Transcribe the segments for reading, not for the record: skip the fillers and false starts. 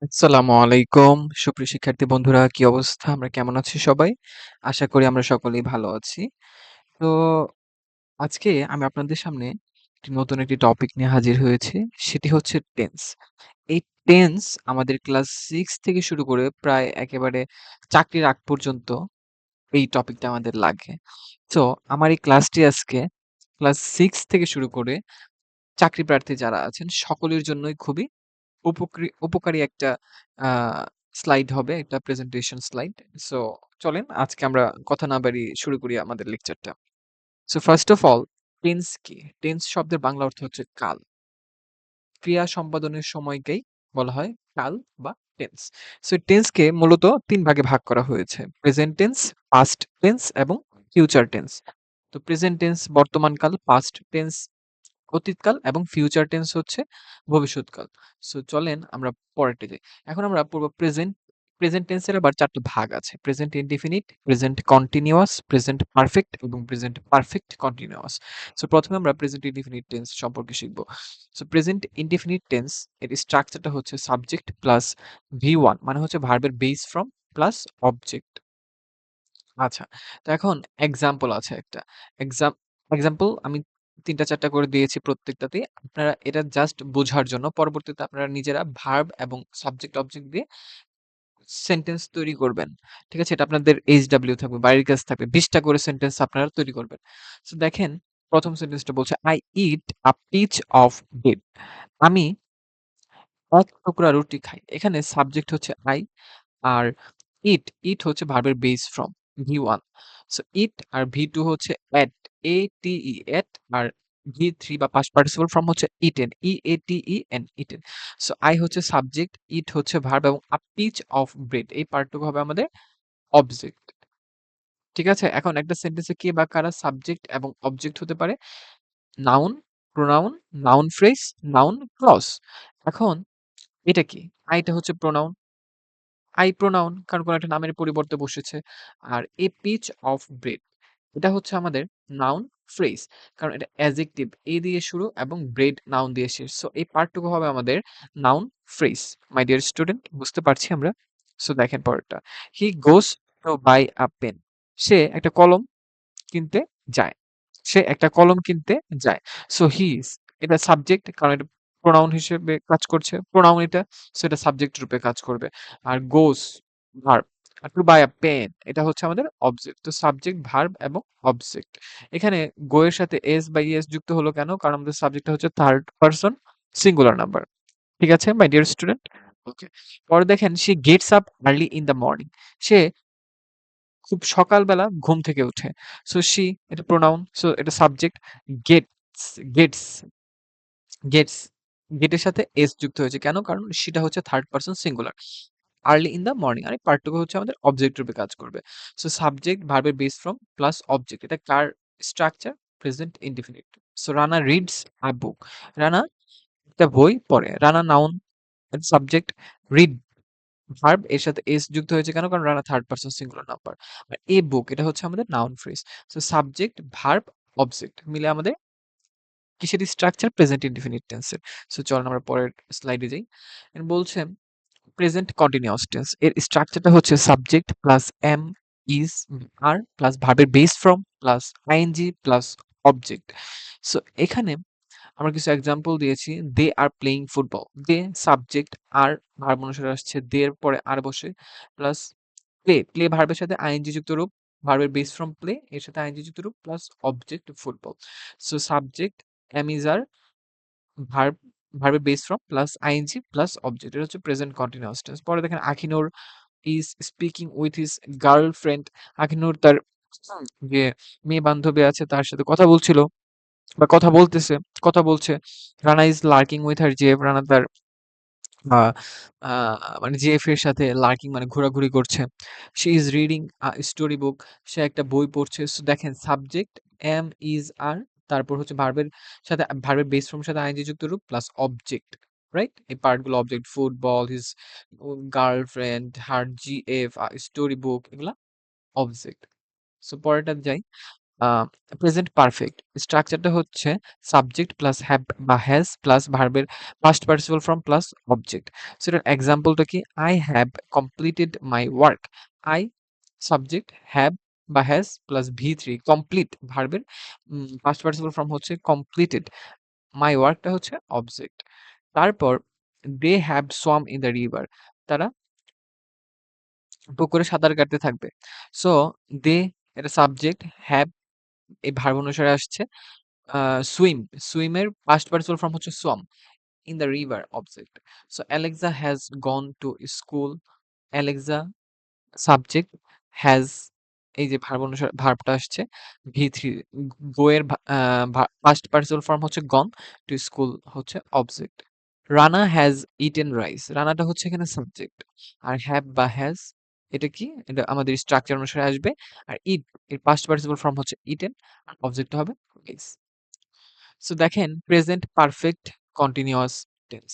আসসালামু আলাইকুম। সুপ্রিয় শিক্ষার্থী বন্ধুরা, কি অবস্থা? আমরা কেমন আছি সবাই? আশা করি আমরা সকলেই ভালো আছি। তো আজকে আমি আপনাদের সামনে নতুন একটি টপিক নিয়ে হাজির হয়েছি। সেটি হচ্ছে টেন্স। এই টেন্স আমাদের ক্লাস 6 থেকে শুরু করে প্রায় একেবারে চাকরির আগ পর্যন্ত এই টপিকটা আমাদের লাগে। তো আমার এই ক্লাসটি আজকে ক্লাস 6 থেকে শুরু করে চাকরি প্রার্থী যারা আছেন সকলের জন্যই খুবই উপকারী একটা আ স্লাইড হবে, একটা প্রেজেন্টেশন স্লাইড। সো চলেন আজকে আমরা কথা না বাড়িয়ে শুরু করি আমাদের লেকচারটা। So first of all tense কি? টেন্স শব্দের বাংলা অর্থ হচ্ছে কাল। ক্রিয়া সম্পাদনের সময়কেই বলা হয় কাল বা টেন্স। সো টেন্সকে মূলত ৩ ভাগে ভাগ করা হয়েছে। প্রেজেন্ট টেন্স, পাস্ট টেন্স এবং ফিউচার টেন্স। তো প্রেজেন্ট টেন্স বর্তমানকাল, পাস্ট টেন্স অতীতকাল এবং ফিউচার টেন্স হচ্ছে ভবিষ্যৎকাল। সো চলেন আমরা পরেরটা যাই। এখন আমরা পড়ব প্রেজেন্ট। প্রেজেন্ট টেন্সের আবার ৪ টা ভাগ আছে। Present indefinite, present continuous, present perfect এবং প্রেজেন্ট পারফেক্ট কন্টিনিউয়াস। সো ১ম এ আমরা প্রেজেন্ট ইনডিফিনিট টেন্স সম্পর্কে শিখব। সো প্রেজেন্ট ইনডিফিনিট টেন্স এর স্ট্রাকচারটা হচ্ছে সাবজেক্ট প্লাস V1 মানে হচ্ছে ভার্বের বেস ফ্রম প্লাস অবজেক্ট। আচ্ছা। তো এখন এক্সাম্পল আছে একটা। এক্সাম এক্সাম্পল আমি ৩ টা ৪ টা করে দিয়েছি প্রত্যেকটাতেই। আপনারা এটা জাস্ট বোঝার জন্য পরবর্তীতে আপনারা নিজেরা ভার্ব এবং সাবজেক্ট অবজেক্ট দিয়ে সেন্টেন্স তৈরি করবেন। ঠিক আছে? এটা আপনাদের এইচডব্লিউ থাকবে, বাড়ির কাজ থাকবে। ২০ টা করে সেন্টেন্স আপনারা তৈরি করবেন। সো দেখেন ১ম সেন্টেন্সটা বলছে, "I eat a piece of bread." আমি ১ টুকরা রুটি খাই। এখানে সাবজেক্ট হচ্ছে I আর ইট হচ্ছে ভার্বের base from V1. So eat আর V2 হচ্ছে এট, A-T-E এট আর V3 বা পাস্ট পার্টিসিপল ফর্ম হচ্ছে eaten, E-A-T-E-N eaten. So I হচ্ছে সাবজেক্ট, ইট হচ্ছে ভার্ব এবং আ পিচ অফ ব্রেড এই পার্টটুকু হবে আমাদের অবজেক্ট। ঠিক আছে? এখন একটা সেন্টেন্সে কে বা কারা সাবজেক্ট এবং অবজেক্ট হতে পারে? Noun, pronoun, noun phrase, noun clause. এখন এটা কি? টা হচ্ছে প্রোনাউন। প্রোনাউন কারণ কোনো একটা নামের পরিবর্তে বসেছে। আর এ পিচ অফ ব্রেড এটা হচ্ছে আমাদের নাউন ফ্রেজ। কারণ এটা অ্যাডজেক্টিভ এ দিয়ে শুরু এবং ব্রেড নাউন দিয়ে শেষ। সো এই পার্টটুকু হবে আমাদের noun phrase. My dear student বুঝতে পারছি আমরা? সো দেখেন পরেরটা। He goes to buy a pen. সে একটা কলম কিনতে যায়। সে একটা কলম কিনতে যায়। সো হি ইস এটা সাবজেক্ট কারণ এটা প্রোনাউন হিসেবে কাজ করছে। প্রোনাউন এটা সো এটা সাবজেক্ট রূপে কাজ করবে। আর গোস ভার্ব। আর টু বাই আ পেন এটা হচ্ছে আমাদের অবজেক্ট। তো সাবজেক্ট, ভার্ব এবং অবজেক্ট। এখানে গো এর সাথে এস বা ইএস যুক্ত হলো কেন? কারণ আমাদের সাবজেক্টটা হচ্ছে থার্ড পারসন সিঙ্গুলার নাম্বার। ঠিক আছে মাই ডিয়ার স্টুডেন্ট? ওকে। পরে দেখেন she gets up early in the morning. সে খুব সকালবেলা ঘুম থেকে উঠে। সো she এটা প্রোনাউন। সো এটা সাবজেক্ট গেটস, গেটস, গেটস, গেটের সাথে s যুক্ত হয়েছে। কেন? কারণ সেটা হচ্ছে third person singular. Early in the morning আর এই পার্টটুকু হচ্ছে আমাদের অবজেক্ট রূপে কাজ করবে। সো সাবজেক্ট ভার্বের বেস ফ্রম প্লাস অবজেক্ট এটা কার structure? Present indefinite. So Rana reads a book. Rana একটা বই পড়ে। Rana noun subject read verb এর সাথে এস যুক্ত হয়েছে কেন? কারণ Rana third person singular number. আর এ বুক এটা হচ্ছে আমাদের noun phrase. So subject, verb, object মিলে আমাদের কিসের স্ট্রাকচার? প্রেজেন্ট ইনডিফিনিট টেন্সের। সো চলেন আমরা পরের স্লাইডে যাই। বলছে প্রেজেন্ট কন্টিনিউয়াস টেন্স এর স্ট্রাকচারটা হচ্ছে subject plus am, is, are plus ভার্বের base form plus ING plus object. So এখানে আমরা কিছু এক্সাম্পল দিয়েছি। They are playing football. They subject are verb অনুসারে আসছে। দে এর পরে আর বসে প্লাস প্লে। প্লে ভার্বের সাথে আইএনজি যুক্ত রূপ। ভার্বের বেস ফ্রম প্লে এর সাথে আইএনজি যুক্ত রূপ plus object football. So subject am is are verb ভার্বের base form plus ING plus object. এটা হচ্ছে প্রেজেন্ট কন্টিনিউয়াস টেন্স। পরে দেখেন Akhinur is speaking with his girlfriend. Akhinur তার যে মেয়ে বান্ধবী আছে তার সাথে কথা বলছিল বা কথা বলতেছে, কথা বলছে। Rana is lurking with her Jeff. রানা তার আ আ মানে জেফ এর সাথে লার্কিং মানে ঘোরাঘুরি করছে। She is reading a story book. সে একটা বই পড়ছে। সো দেখেন সাবজেক্ট এম ইজ আর তারপর হচ্ছে ভার্বের সাথে ভার্বের বেস ফর্ম এর সাথে আইএনজি যুক্ত রূপ প্লাস অবজেক্ট। রাইট? এই পার্টগুলো অবজেক্ট ফুটবল, হিজ গার্লফ্রেন্ড, হার জিএফ, স্টোরি বুক এগুলা অবজেক্ট। সো পরেরটাতে যাই। আ প্রেজেন্ট পারফেক্ট স্ট্রাকচারটা হচ্ছে সাবজেক্ট প্লাস হ্যাভ বা হ্যাজ প্লাস ভার্বের past participle form plus object. So এটার এক্সাম্পলটা কি? I have completed my work. I subject have বা হ্যাজ প্লাস V3 কমপ্লিট ভার্বের পাস্ট পার্টিসিপল ফর্ম হচ্ছে completed. My work টা হচ্ছে অবজেক্ট। তারপর they have swum in the river. তারা পুকুরে সাঁতার কাটতে থাকবে। সো they এটা সাবজেক্ট, হ্যাভ এই ভার্ব অনুসারে আসছে। সুইম, সুইমের পাস্ট পার্টিসিপল ফর্ম হচ্ছে swum in the river object. So Alexa has gone to school. Alexa subject, has এই যে ভার্ব অনুসারে ভার্বটা আসছে V3 go এর পাস্ট পার্টিসিপল ফর্ম হচ্ছে gone, to school হচ্ছে object. Rana has eaten rice. রানাটা হচ্ছে এখানে সাবজেক্ট। আর হ্যাভ বা হ্যাজ এটা কি? এটা আমাদের স্ট্রাকচার অনুসারে আসবে। আর ইট এর পাস্ট পার্টিসিপল ফর্ম হচ্ছে ইটেন আর অবজেক্ট হবে রাইস। সো দেখেন প্রেজেন্ট পারফেক্ট কন্টিনিউয়াস টেন্স।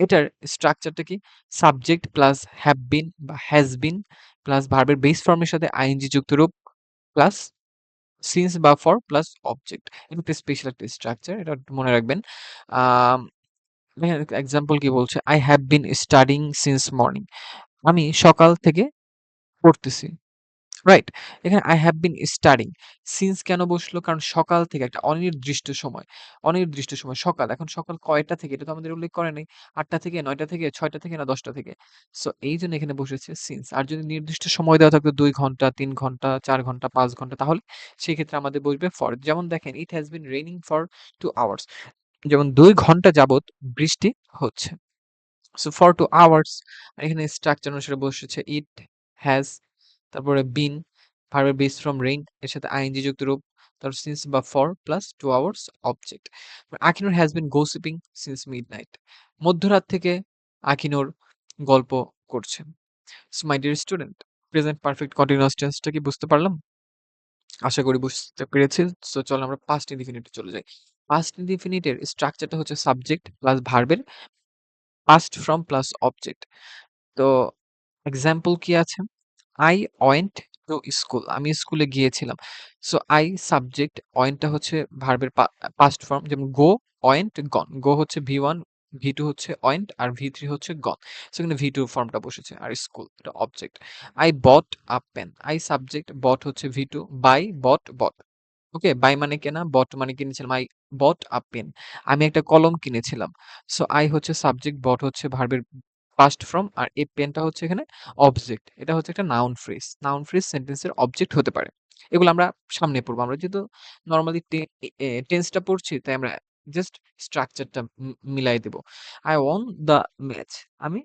এটার স্ট্রাকচারটা কি? সাবজেক্ট প্লাস হ্যাভ বিন বা হ্যাজ বিন প্লাস ভার্বের বেস ফর্মের সাথে আইএনজি যুক্ত রূপ প্লাস সিন্স বা ফর প্লাস অবজেক্ট। এটা একটা স্পেশাল একটা স্ট্রাকচার। এটা মনে রাখবেন। আম দেখেন এক্সাম্পল কি বলছে? I have been studying since morning. আমি সকাল থেকে পড়তেছি। রাইট? এখানে I have been studying. since কেন বসলো? কারণ সকাল থেকে একটা অনির্দিষ্ট সময়। অনির্দিষ্ট সময় সকাল। এখন সকাল কয়টা থেকে? এটা তো আমাদের উল্লেখ করে নাই। ৮টা থেকে, ৯টা থেকে, ৬টা থেকে না ১০টা থেকে। সো এইজন্য এখানে বসেছে since। আর যদি নির্দিষ্ট সময় দেওয়া থাকতো ২ ঘন্টা, ৩ ঘন্টা, ৪ ঘন্টা, ৫ ঘন্টা তাহলে সেক্ষেত্রে আমাদের বসবে for। যেমন দেখেন it has been raining for 2 hours. যেমন ২ ঘন্টা যাবৎ বৃষ্টি হচ্ছে। সো ফর 2 আওয়ার্স এখানে স্ট্রাকচার অনুসারে বসেছে ইট, হ্যাজ, তারপরে বিন, ভার্বের বেস ফ্রম রেইন এর সাথে আইএনজি যুক্ত রূপ, তারপর সিন্স বা for plus 2 hours object. Akinur has been gossiping since midnight. মধ্যরাত থেকে আকিনুর গল্প করছে। So my dear student, present perfect continuous টেন্সটা কি বুঝতে পারলাম? আশা করি বুঝতে পেরেছি। সো চলো আমরা পাস্ট ইনডিফিনিটে চলে যাই। পাস্ট ইনডিফিনিটের স্ট্রাকচারটা হচ্ছে সাবজেক্ট প্লাস ভার্বের পাস্ট ফ্রম প্লাস অবজেক্ট। তো এক্সাম্পল কি আছে? I went to school. আমি স্কুলে গিয়েছিলাম। সো I সাবজেক্ট, went টা হচ্ছে ভার্বের পাস্ট ফর্ম যেমন go, went, gone. go হচ্ছে V1, V2 হচ্ছে went আর V3 হচ্ছে gone. সো এখানে V2 ফর্মটা বসেছে আর স্কুল এটা object. I bought a pen. I subject, bought হচ্ছে V2, buy, bought. Okay, by মানে কেনা, বট মানে কিনেছিলাম। I bought a pen. আমি একটা কলম কিনেছিলাম। সো আই হচ্ছে সাবজেক্ট, বট হচ্ছে ভার্বের পাস্ট ফর্ম আর এই পেনটা হচ্ছে এখানে অবজেক্ট। এটা হচ্ছে একটা নাউন ফ্রেজ। নাউন ফ্রেজ সেন্টেন্সের অবজেক্ট হতে পারে। এগুলো আমরা সামনে পড়বো। আমরা যেহেতু নরমালি টেন্সটা পড়ছি তাই আমরা জাস্ট স্ট্রাকচারটা মিলাই দেব। I won the match. আমি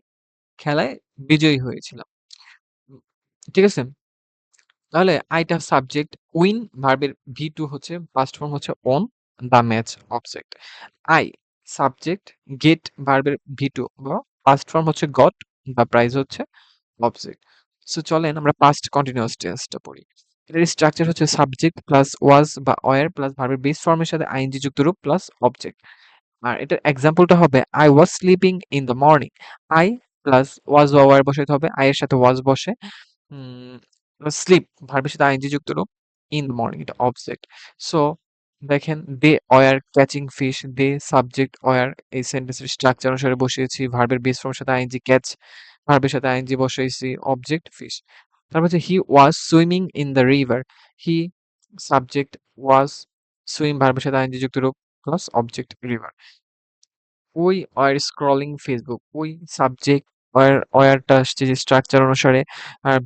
খেলায় বিজয়ী হয়েছিলাম। উম ঠিক আছে? তাহলে আইটা সাবজেক্ট, উইন ভার্বের V2 হচ্ছে পাস্ট ফর্ম হচ্ছে won, the match object. I subject, get ভার্বের V2 বা পাস্ট ফর্ম হচ্ছে গট, দ্য প্রাইজ হচ্ছে অবজেক্ট। সো চলেন আমরা পাস্ট কন্টিনিউয়াস টেন্সটা পড়ি। এটার স্ট্রাকচার হচ্ছে সাবজেক্ট প্লাস ওয়াজ বা ওয়্যার প্লাস ভার্বের বেস ফর্মের সাথে আইএনজি যুক্ত রূপ প্লাস অবজেক্ট। আর এটার এক্সাম্পলটা হবে I was sleeping in the morning. I plus was বা ওয়্যার বসাইতে হবে। আই এর সাথে ওয়াজ বসে। হুম, স্লিপ ভার্বের সাথে আইএনজি যুক্ত রূপ, ইন দ্য মর্নিং এটা অবজেক্ট। সো দেখেন they were catching fish, they subject were এই সেন্টেন্সের স্ট্রাকচার অনুসারে বসিয়েছি ভার্বের বেস ফর্মের সাথে আইএনজি ক্যাচ, ভার্বের সাথে আইএনজি বসাইছি অবজেক্ট ফিশ। তারপর হচ্ছে he was swimming in the river. He subject was, swim ভার্বের সাথে আইএনজি যুক্ত রূপ plus object river. We are scrolling Facebook. We subject ওয়্যারটা আসছে যে স্ট্রাকচার অনুসারে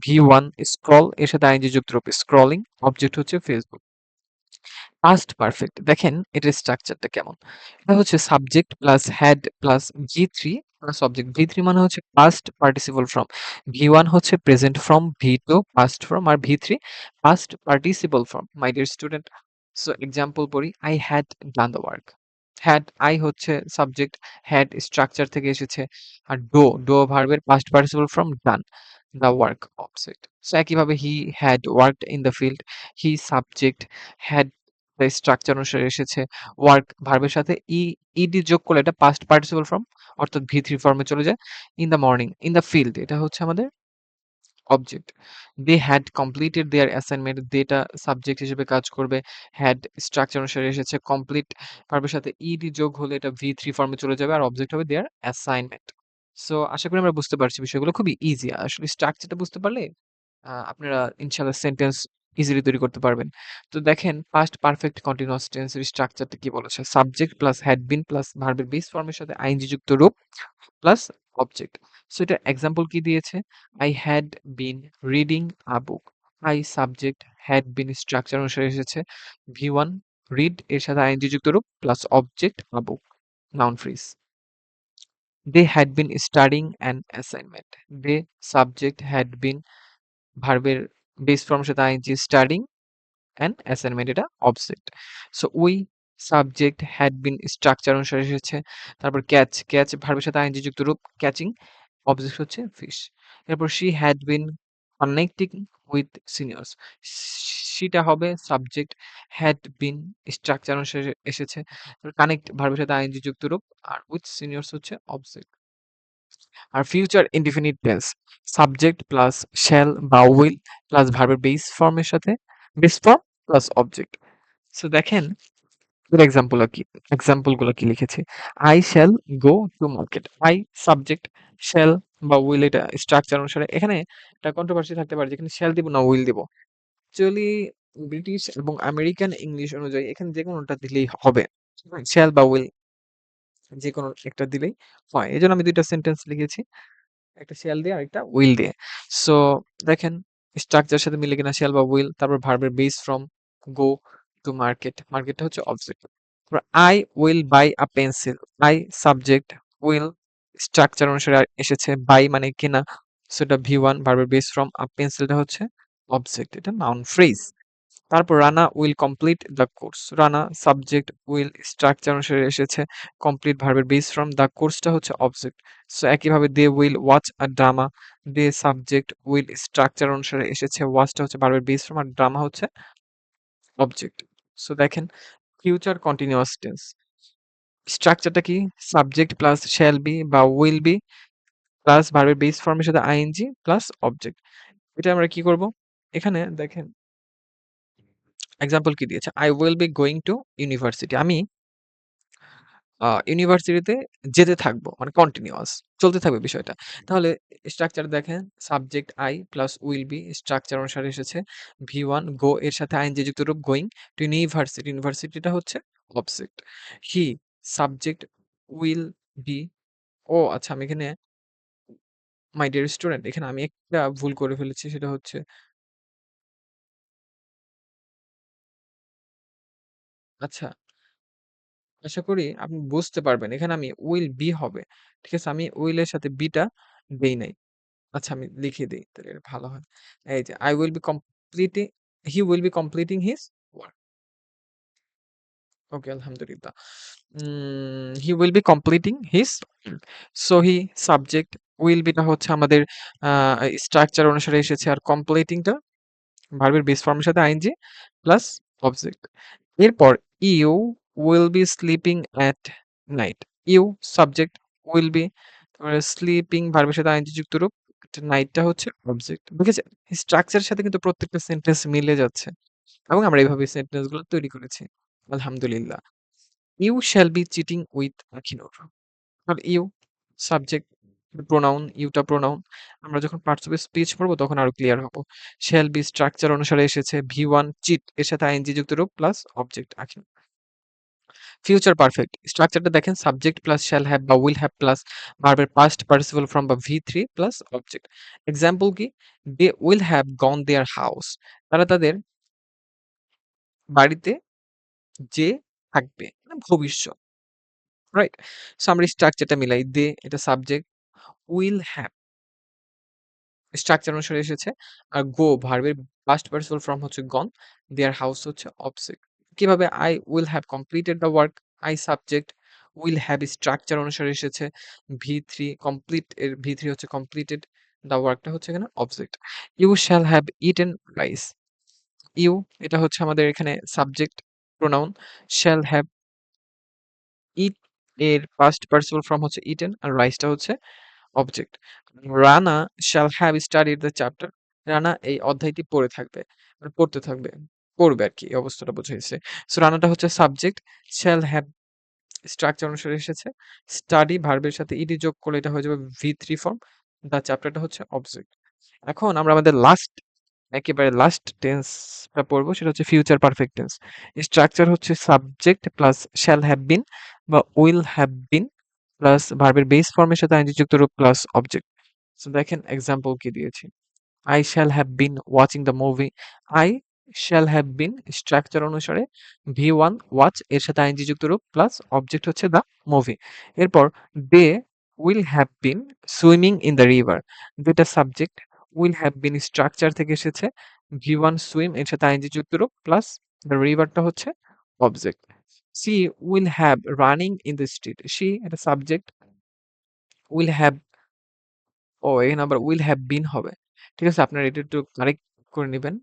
V1 স্ক্রল এর সাথে আইএনজি যুক্ত রূপ স্ক্রলিং অবজেক্ট হচ্ছে ফেসবুক। পাস্ট পারফেক্ট দেখেন এটার স্ট্রাকচারটা কেমন? এটা হচ্ছে subject plus had plus V3 plus object. V3 মানে হচ্ছে পাস্ট পার্টিসিপল ফর্ম। V1 হচ্ছে present form, V2 past form আর V3 past participle form. My dear student, so example পড়ি। I had done the work. Had I হচ্ছে subject, had structure থেকে এসেছে। আর do ভার্বের past participle form done, the work object. So একইভাবে he had worked in the field. He subject, had structure অনুসারে এসেছে। Work ভার্বের সাথে ইডি যোগ করলে এটা পাস্ট পার্টিসিপল ফর্ম অর্থাৎ V3 ফর্মে চলে যায়। In the morning, in the field এটা হচ্ছে আমাদের object. They had completed their assignment, দেটা সাবজেক্ট হিসেবে কাজ করবে। হ্যাড স্ট্রাকচার অনুসারে এসেছে। কমপ্লিট ভার্বের সাথে ইডি যোগ হলে এটা V3 ফর্মে চলে যাবে আর অবজেক্ট হবে দেয়ার অ্যাসাইনমেন্ট। সো আশা করি আমরা বুঝতে পারছি বিষয়গুলো খুবই ইজি। আসলে স্ট্রাকচারটা বুঝতে পারলে আপনারা ইনশাআল্লাহ সেন্টেন্স ইজিলি তৈরি করতে পারবেন। তো দেখেন পাস্ট পারফেক্ট কন্টিনিউয়াস টেন্সের স্ট্রাকচারটা কি বলেছে? Subject plus had been plus ভার্বের বেস ফর্মের সাথে আইএনজি যুক্ত রূপ প্লাস অবজেক্ট। সো এটার এক্সাম্পল কি দিয়েছে? I had been reading a book. I subject had been structure অনুসারে এসেছে V1 read এর সাথে আইএনজি যুক্ত রূপ plus object a book noun phrase. They had been studying an assignment. They subject had been ভার্বের base ফর্মের সাথে ING studying and assignment এটা object. So we subject had been structure অনুসারে এসেছে। তারপর ক্যাচ ভার্বের সাথে আইএনজি যুক্ত রূপ ক্যাচিং, অবজেক্ট হচ্ছে ফিশ। এরপর she had been connecting with seniors. সেটা হবে সাবজেক্ট হ্যাড বিন স্ট্রাকচার অনুসারে এসেছে। কানেক্ট ভার্বের সাথে আইএনজি যুক্ত রূপ আর উইথ সিনিয়র্স হচ্ছে অবজেক্ট। আর future indefinite tense subject plus shall বা উইল প্লাস ভার্বের বেস ফর্মের সাথে base form plus object. So দেখেন এর এক্সাম্পল গুলো কি লিখেছি। I shall go to market. I subject shall বা উইল এটা স্ট্রাকচার অনুসারে এখানে একটা কন্ট্রোভার্সি থাকতে পারে যেখানে শ্যাল দিব না উইল দিব। অ্যাকচুয়ালি ব্রিটিশ এবং আমেরিকান ইংলিশ অনুযায়ী এখানে যে কোনোটা দিলেই হবে। শ্যাল বা উইল যে কোনো একটা দিলেই হয়। এজন্য আমি ২ টা সেন্টেন্স লিখেছি। একটা শ্যাল দিয়ে আরেকটা উইল দিয়ে। সো দেখেন স্ট্রাকচারের সাথে মিলে কিনা শ্যাল বা উইল তারপর ভার্বের base from go to market. মার্কেটটা হচ্ছে অবজেক্ট। তারপর I will buy a pencil. I subject will structure অনুসারে এসেছে বাই মানে কেনা। সো এটা V1 ভার্বের বেস ফ্রম আ পেন্সিলটা হচ্ছে অবজেক্ট। এটা নাউন ফ্রেজ। তারপর Rana will complete the course. Rana subject will structure অনুসারে এসেছে কমপ্লিট ভার্বের বেস ফ্রম দ্য কোর্সটা হচ্ছে অবজেক্ট। সো একইভাবে they will watch a drama. They subject will structure অনুসারে এসেছে ওয়াচটা হচ্ছে ভার্বের বেস ফ্রম আর ড্রামা হচ্ছে অবজেক্ট। সো দেখেন ফিউচার কন্টিনিউয়াস টেন্স স্ট্রাকচারটা কি? সাবজেক্ট প্লাস শ্যাল বি বা উইল বি প্লাস ভার্বের বেস ফর্মের সাথে আইএনজি প্লাস অবজেক্ট। এটা আমরা কি করব? এখানে দেখেন এক্সাম্পল কি দিয়েছে? I will be going to university. আমি ইউনিভার্সিটিতে যেতে থাকবো। মানে কন্টিনিউয়াস চলতে থাকবে বিষয়টা। তাহলে স্ট্রাকচার দেখেন subject I plus will be structure অনুসারে এসেছে V1 গো এর সাথে আইএনজি যুক্ত রূপ গোইং টু ইউনিভার্সিটি। ইউনিভার্সিটিটা হচ্ছে object. He subject will be ও আচ্ছা আমি এখানে মাই ডিয়ার স্টুডেন্ট এখানে আমি একটা ভুল করে ফেলেছি সেটা হচ্ছে আচ্ছা আশা করি আপনি বুঝতে পারবেন। এখানে আমি উইল বি হবে। ঠিক আছে? আমি উইল এর সাথে বি টা দেই নাই। আচ্ছা আমি লিখে দেই। তাহলে এটা ভালো হয়। এই যে I will be completing he will be completing his work. ওকে আলহামদুলিল্লাহ। he will be completing his work. So he subject will be টা হচ্ছে আমাদের আ স্ট্রাকচার অনুসারে এসেছে আর completing টা ভার্বের বেস ফর্মের সাথে আইএনজি প্লাস অবজেক্ট। এরপর you will be sleeping at night. You subject will be তারপরে স্লিপিং ভার্বের সাথে আইএনজি যুক্ত রূপ নাইটটা হচ্ছে অবজেক্ট। বুঝেছেন? স্ট্রাকচারের সাথে কিন্তু প্রত্যেকটা সেন্টেন্স মিলে যাচ্ছে এবং আমরা এইভাবে সেন্টেন্স গুলো তৈরি করেছি। আলহামদুলিল্লাহ। You shall be cheating with Akhinur. আর ইউ সাবজেক্ট প্রোনাউন ইউটা প্রোনাউন আমরা যখন পার্টস অফ স্পিচ পড়বো তখন আরো ক্লিয়ার হব। শ্যাল বি স্ট্রাকচার অনুসারে এসেছে V1 চিট এর সাথে আইএনজি যুক্ত রূপ প্লাস অবজেক্ট আখির। ফিউচার পারফেক্ট স্ট্রাকচারটা দেখেন সাবজেক্ট প্লাস শ্যাল হ্যাভ বা উইল হ্যাভ প্লাস ভার্বের পাস্ট পার্টিসিপল ফর্ম বা V3 প্লাস অবজেক্ট। এক্সাম্পল কি? They will have gone their house. তারা তাদের বাড়িতে যেয়ে থাকবে। মানে ভবিষ্যৎ। রাইট? সো আমরা স্ট্রাকচারটা মিলাই। দে এটা সাবজেক্ট উইল হ্যাভ স্ট্রাকচার অনুসারে এসেছে। আর গো ভার্বের পাস্ট পার্টিসিপল ফর্ম হচ্ছে গন, দেয়ার হাউস হচ্ছে অবজেক্ট। কিভাবে I will have completed the work, I subject, will have structure অনুসারে এসেছে V3 কমপ্লিট এর V3 হচ্ছে completed, the work টা হচ্ছে এখানে object. You shall have eaten rice. You এটা হচ্ছে আমাদের এখানে subject pronoun shall have eat এর পাস্ট পার্টিসিপল ফর্ম হচ্ছে eaten আর রাইসটা হচ্ছে object. Rana shall have studied the chapter. Rana এই অধ্যায়টি পড়ে থাকবে। মানে পড়তে থাকবে। পড়বে আরকি। এই অবস্থাটা বোঝাইছে। সো রানাটা হচ্ছে সাবজেক্ট, shall have স্ট্রাকচার অনুসারে এসেছে। স্টাডি ভার্বের সাথে ইডি যোগ করলে এটা হয়ে যাবে V3 ফর্ম। দ্য চ্যাপ্টারটা হচ্ছে অবজেক্ট। এখন আমরা আমাদের একেবারে লাস্ট টেন্সটা পড়বো সেটা হচ্ছে ফিউচার পারফেক্ট টেন্স। স্ট্রাকচার হচ্ছে subject plus shall have been বা উইল হ্যাভ বিন প্লাস ভার্বের বেস ফর্মের সাথে আইনজি যুক্ত রূপ প্লাস অবজেক্ট। সো দেখেন এক্সাম্পল কি দিয়েছি। I shall have been watching the movie. I shall have been structure অনুসারে V1 ওয়াচ এর সাথে আইএনজি যুক্ত রূপ প্লাস অবজেক্ট হচ্ছে দ্য মুভি। এরপর they will have been swimming in the river. দুইটা subject will have been structure থেকে এসেছে V1 সুইম এর সাথে আইএনজি যুক্ত রূপ প্লাস দ্য রিভারটা হচ্ছে object. She will have running in the street. She এটা সাবজেক্ট উইল হ্যাভ এখানে আবার উইল হ্যাভ বিন হবে। ঠিক আছে? আপনারা এটা একটু কারেক্ট করে নিবেন।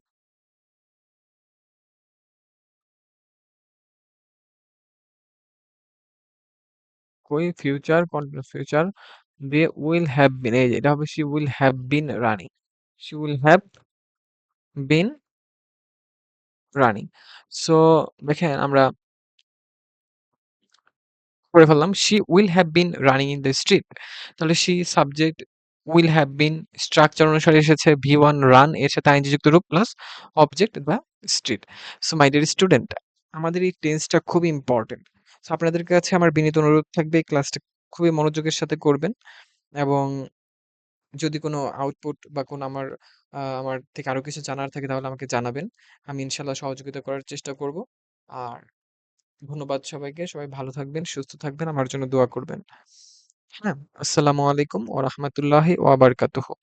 কই ফিউচার দিয়ে উইল হ্যাভ বিন এই যে এটা হবে she will have been running. She will have been running. So দেখেন আমরা করে ফেললাম she will have been running in the street. তাহলে she subject will have been structure অনুসারে এসেছে V1 রান এর সাথে আইএনজি যুক্ত রূপ plus object the street. So my dear student আমাদের এই টেন্সটা খুবই ইম্পর্টেন্ট। সো আপনাদের কাছে আমার বিনীত অনুরোধ থাকবে এই ক্লাসটা খুবই মনোযোগের সাথে করবেন এবং যদি কোনো আউটপুট বা কোনো আমার থেকে আরো কিছু জানার থাকে তাহলে আমাকে জানাবেন। আমি ইনশাআল্লাহ সহযোগিতা করার চেষ্টা করব। আর ধন্যবাদ সবাইকে। সবাই ভালো থাকবেন, সুস্থ থাকবেন, আমার জন্য দোয়া করবেন। হ্যাঁ? আসসালামু আলাইকুম ওয়া রাহমাতুল্লাহি ওয়া বারাকাতুহু।